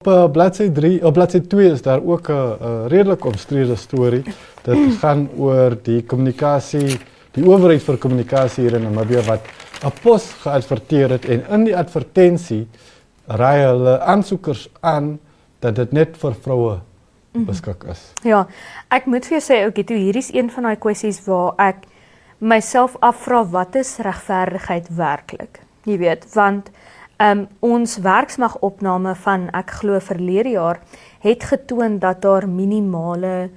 Bladsy 3, op bladsy 2 is daar ook 'n redelik omstrede storie. Dit gaan oor die kommunikasie, die owerheid vir kommunikasie hier in Namibië wat 'n pos geadverteer het en in die advertensie raai hulle aansoekers aan dat dit net vir vroue beskik is. Ja, ek moet vir jou sê ook hierdie is een van daai kwessies waar ek myself afvra wat is regverdigheid werklik? Jy weet, want ons werksmagopname van ek glo verlede jaar het getoon dat daar minimale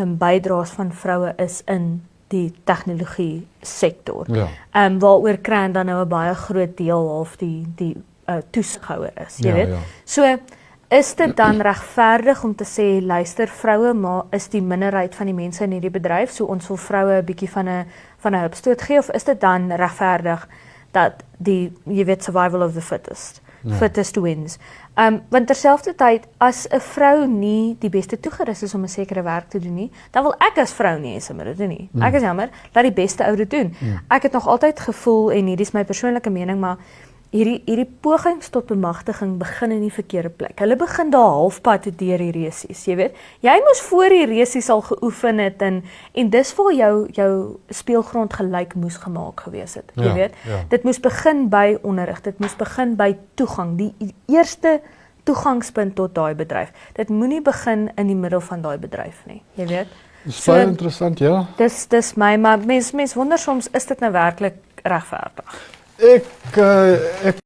bydraes van vroue is in die tegnologie sektor. Ja. Waaroor kry dan nou 'n baie groot deel half die toesighouer is, jy weet. Ja. So is dit dan regverdig om te sê luister vroue maar is die minderheid van die mense in hierdie bedryf, so ons wil vroue 'n bietjie van 'n hupstoot gee, of is dit dan regverdig dat die, jy weet, survival of the fittest, fittest wins. Want terselfdertyd, as 'n vrou nie die beste toegerus is om 'n sekere werk te doen nie, dan wil ek as vrou nie eens om dit doen nie. Ek is jammer, laat die beste ou dit doen. Ek het nog altyd gevoel, en hierdie is my persoonlike mening, maar hierdie pogings tot bemagtiging begin in die verkeerde plek. Hulle begin daar halfpad deur die resies, jy weet. Jy moes voor die resies al geoefen het en dis waar jou speelgrond gelyk moes gemaak gewees het, jy weet. Ja. Dit moes begin by onderrig, dit moes begin by toegang, die eerste toegangspunt tot daai bedryf. Dit moenie begin in die middel van daai bedryf nie, jy weet. Dis baie interessant, ja. Dis my, maar mens wonder soms, is dit nou werklik regverdig? Ek